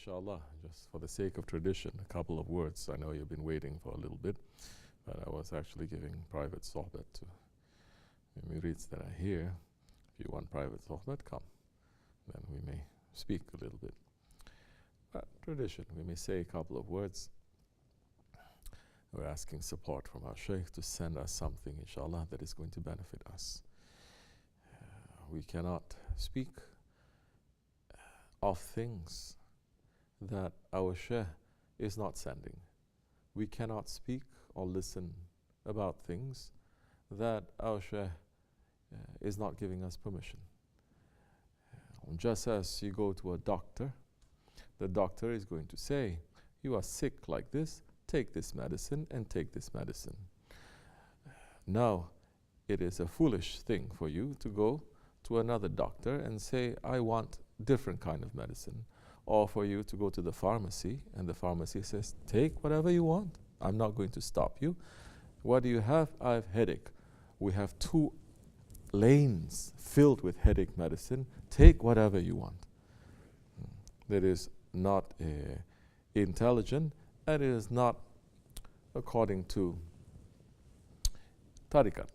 inshallah, just for the sake of tradition, a couple of words. I know you've been waiting for a little bit, but I was actually giving private sohbet to murids that are here. If you want private sohbet, come. Then we may speak a little bit. But tradition, we may say a couple of words. We're asking support from our Shaykh to send us something, inshallah, that is going to benefit us. We cannot speak of things that our Shaykh is not sending. We cannot speak or listen about things that our Shaykh is not giving us permission. Just as you go to a doctor, the doctor is going to say, you are sick like this, take this medicine and take this medicine. Now, it is a foolish thing for you to go to another doctor and say, I want different kind of medicine. Or for you to go to the pharmacy and the pharmacy says, take whatever you want. I'm not going to stop you. What do you have? I have headache. We have 2 lanes filled with headache medicine. Take whatever you want. That is not intelligent, and it is not according to tariqat.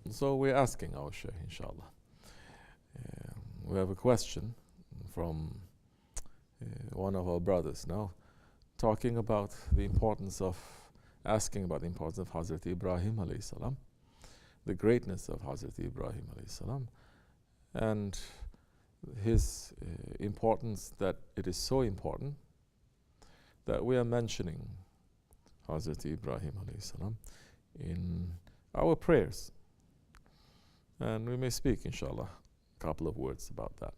So we're asking our Shaykh, inshallah. We have a question from one of our brothers now, talking about the importance of, asking about the importance of Hazrat Ibrahim alayhi salam, the greatness of Hazrat Ibrahim alayhi salam, and his importance, that it is so important that we are mentioning Hazrat Ibrahim alayhi salam in our prayers. And we may speak, inshallah, a couple of words about that.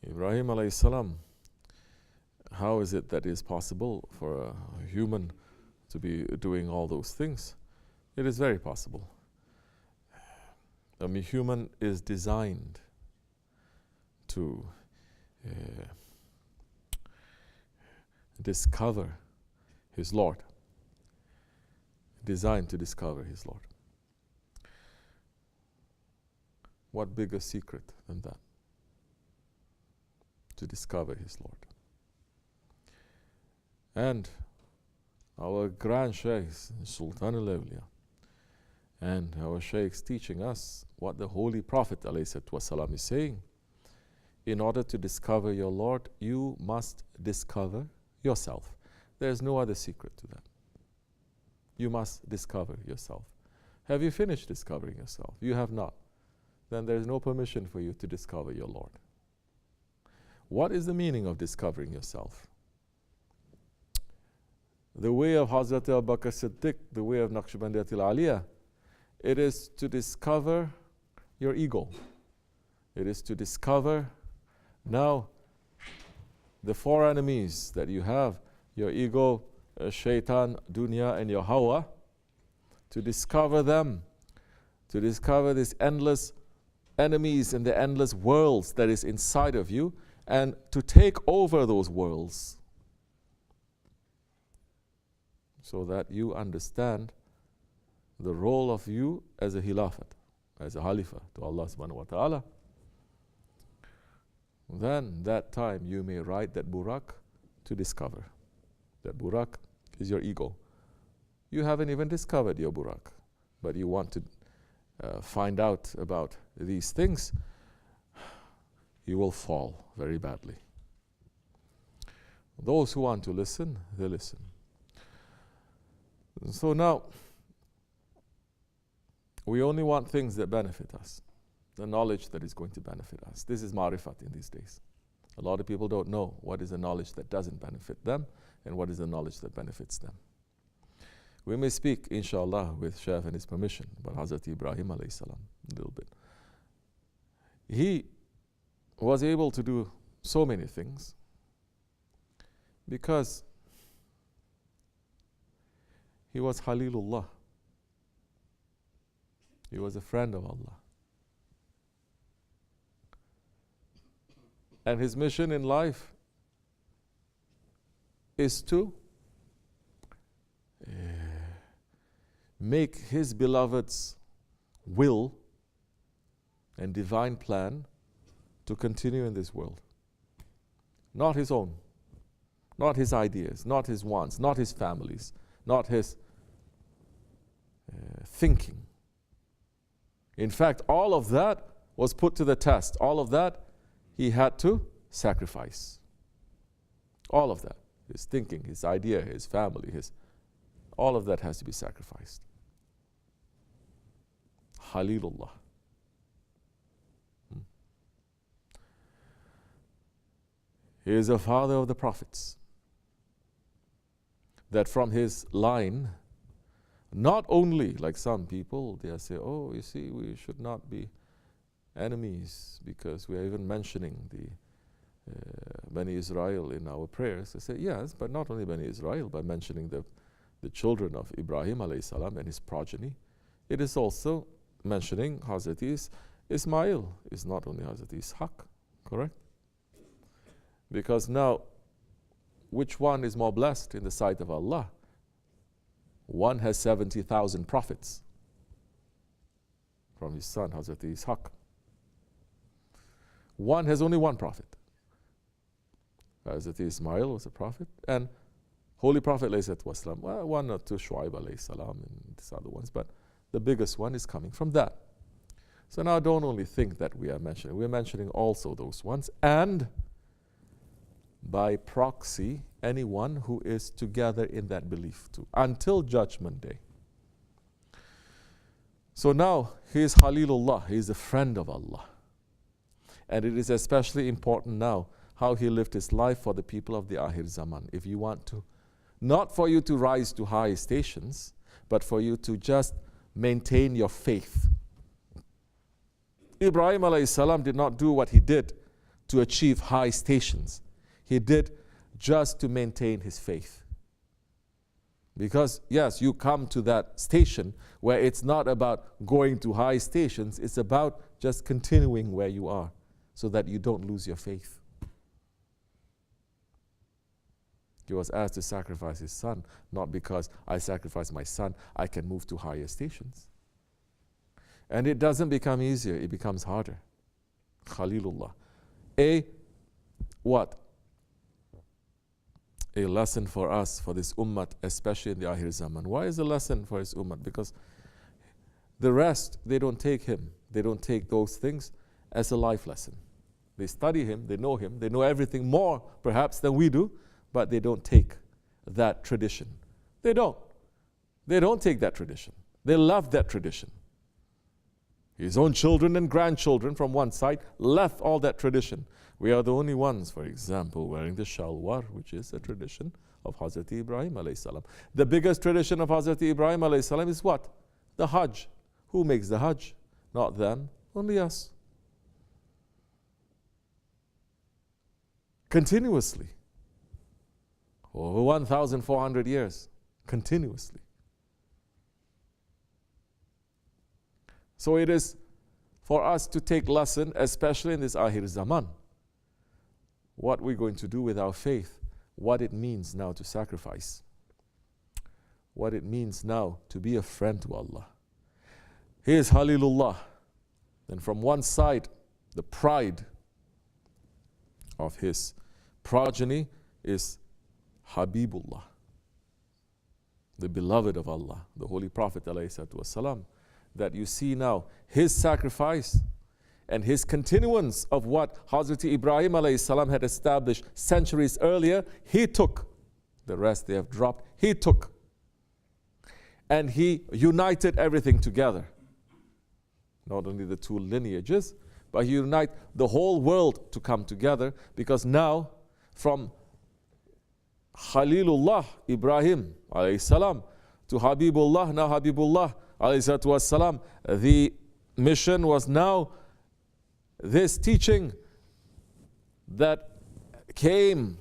Ibrahim alayhi salam, how is it that it is possible for a human to be doing all those things? It is very possible. A human is designed to discover his Lord. Designed to discover his Lord. What bigger secret than that? To discover his Lord. And our grand sheikhs, Sultan al-Awliya, and our sheikhs teaching us what the Holy Prophet ﷺ is saying. In order to discover your Lord, you must discover yourself. There is no other secret to that. You must discover yourself. Have you finished discovering yourself? You have not. Then there is no permission for you to discover your Lord. What is the meaning of discovering yourself? The way of Hazrat Abu Bakr Siddiq, the way of Naqshbandiyat al-Aliyah, it is to discover your ego. It is to discover now the 4 enemies that you have, your ego, shaitan, dunya, and your hawa, to discover them, to discover these endless enemies and the endless worlds that is inside of you, and to take over those worlds so that you understand the role of you as a khilafat, as a Khalifa to Allah subhanahu wa ta'ala. Then that time you may ride that burak to discover. That burak is your ego. You haven't even discovered your burak, but you want to find out about these things. You will fall very badly. Those who want to listen, they listen. So now, we only want things that benefit us. The knowledge that is going to benefit us. This is ma'rifat in these days. A lot of people don't know what is the knowledge that doesn't benefit them and what is the knowledge that benefits them. We may speak, inshallah, with Shaykh and his permission, about Hazrat Ibrahim alayhi salam a little bit. He was able to do so many things because he was Khalilullah. He was a friend of Allah. And his mission in life is to make his beloved's will and divine plan to continue in this world. not his own, not his ideas, not his wants, not his families, not his thinking. In fact, all of that was put to the test. All of that he had to sacrifice. All of that. His thinking, his idea, his family, all of that has to be sacrificed. Khalilullah. He is a father of the prophets. That from his line, not only like some people, they say, oh, you see, we should not be enemies because we are even mentioning the Bani Israel in our prayers. They say, yes, but not only Bani Israel, by mentioning the children of Ibrahim alayhi salam and his progeny, it is also mentioning Hazrat Ismail, is not only Hazrat Ishaq, correct? Because now, which one is more blessed in the sight of Allah? One has 70,000 prophets from his son, Hazrat Ishaq. One has only one prophet. Hazrat Ismail was a prophet, and Holy Prophet ﷺ, well, one or two, Shu'aib ﷺ, and these other ones, but the biggest one is coming from that. So now don't only think that we're mentioning also those ones, and by proxy, anyone who is together in that belief too, until Judgment Day. So now, he is Khalilullah, he is a friend of Allah. And it is especially important now how he lived his life for the people of the Akhir Zaman. If you want to, not for you to rise to high stations, but for you to just maintain your faith. Ibrahim alayhi salam did not do what he did to achieve high stations. He did just to maintain his faith. Because yes, you come to that station where it's not about going to high stations, it's about just continuing where you are so that you don't lose your faith. He was asked to sacrifice his son, not because I sacrifice my son, I can move to higher stations. And it doesn't become easier, it becomes harder. Khalilullah. What? A lesson for us, for this ummah, especially in the Akhir Zaman. Why is a lesson for his ummah? Because the rest, they don't take him. They don't take those things as a life lesson. They study him, they know everything more perhaps than we do, but they don't take that tradition. They don't. They don't take that tradition. They love that tradition. His own children and grandchildren from one side left all that tradition. We are the only ones, for example, wearing the shalwar, which is a tradition of Hazrat Ibrahim alayhi salam. The biggest tradition of Hazrat Ibrahim alayhi salam is what? The Hajj. Who makes the Hajj? Not them, only us. Continuously. Over 1,400 years. Continuously. So it is for us to take lesson, especially in this Akhir Zaman. What we're going to do with our faith, what it means now to sacrifice, what it means now to be a friend to Allah. He is Khalilullah. Then from one side, the pride of his progeny is Habibullah, the beloved of Allah, the Holy Prophet ﷺ, that you see now, his sacrifice and his continuance of what Hazrat Ibrahim alayhi salam had established centuries earlier, he took. The rest they have dropped, he took. And he united everything together. Not only the two lineages, but he united the whole world to come together, because now from Khalilullah Ibrahim alayhi salam to Habibullah, now Habibullah alayhi salatu wassalam, the mission was now this teaching that came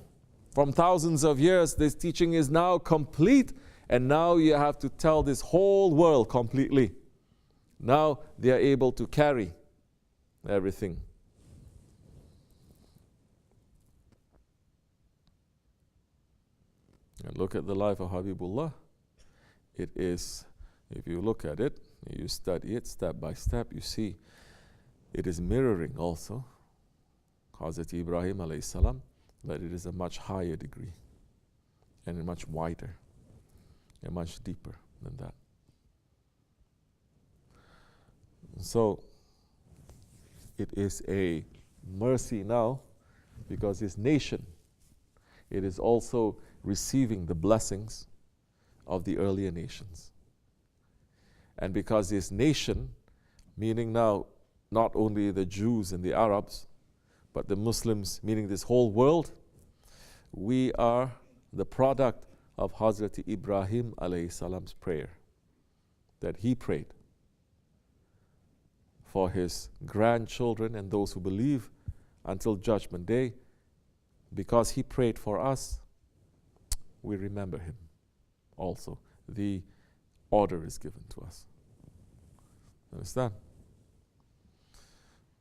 from thousands of years. This teaching is now complete, and now you have to tell this whole world completely. Now they are able to carry everything. And look at the life of Habibullah. It is, if you look at it, you study it step by step, you see it is mirroring also Hazrat Ibrahim alayhi salam, but it is a much higher degree and much wider and much deeper than that. So it is a mercy now because his nation, it is also receiving the blessings of the earlier nations. And because his nation, meaning now not only the Jews and the Arabs, but the Muslims, meaning this whole world, we are the product of Hazrat Ibrahim alayhi salam's prayer that he prayed for his grandchildren and those who believe until Judgment Day. Because he prayed for us, we remember him also. The order is given to us. Understand?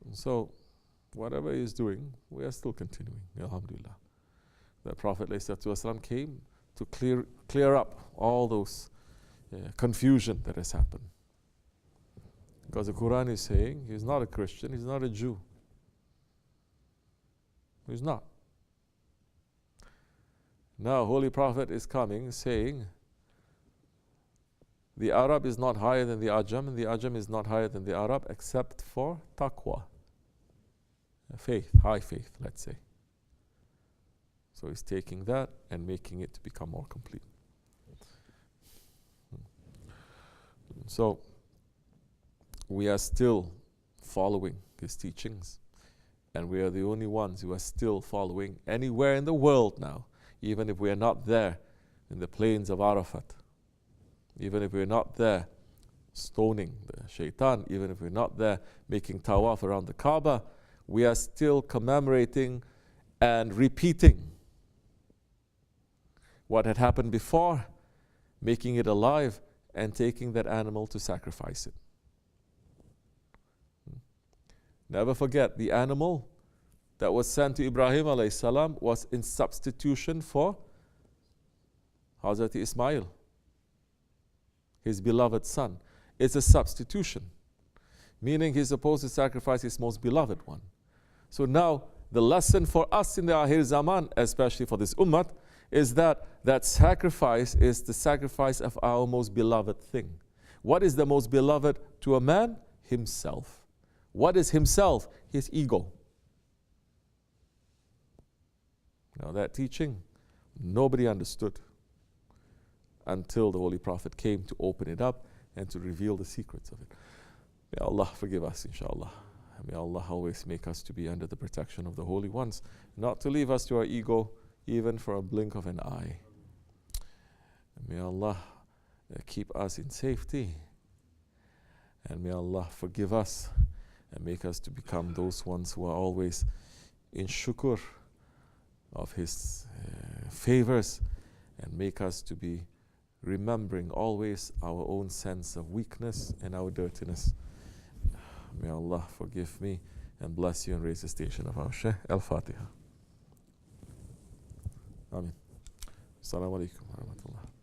And so, whatever he is doing, we are still continuing. Alhamdulillah. The Prophet ﷺ came to clear up all those confusion that has happened. Because the Quran is saying he's not a Christian, he's not a Jew. He's not. Now, Holy Prophet is coming saying the Arab is not higher than the Ajam, and the Ajam is not higher than the Arab except for taqwa. Faith, high faith, let's say. So he's taking that and making it to become more complete. So we are still following his teachings, and we are the only ones who are still following anywhere in the world now, even if we are not there in the plains of Arafat, even if we're not there stoning the shaitan, even if we're not there making tawaf around the Kaaba, we are still commemorating and repeating what had happened before, making it alive and taking that animal to sacrifice it. Never forget, the animal that was sent to Ibrahim alayhi salam was in substitution for Hazrat Ismail, his beloved son. It's a substitution, meaning he's supposed to sacrifice his most beloved one. So now, the lesson for us in the Akhir Zaman, especially for this ummah, is that that sacrifice is the sacrifice of our most beloved thing. What is the most beloved to a man? Himself. What is himself? His ego. Now that teaching, nobody understood until the Holy Prophet came to open it up and to reveal the secrets of it. May Allah forgive us, inshallah. May Allah always make us to be under the protection of the Holy Ones, not to leave us to our ego even for a blink of an eye. May Allah keep us in safety, and may Allah forgive us and make us to become those ones who are always in shukr of His favors, and make us to be remembering always our own sense of weakness and our dirtiness. May Allah forgive me and bless you and raise the station of our Shaykh. Al-Fatiha. Amin. Assalamu alaikum wa rahmatullah.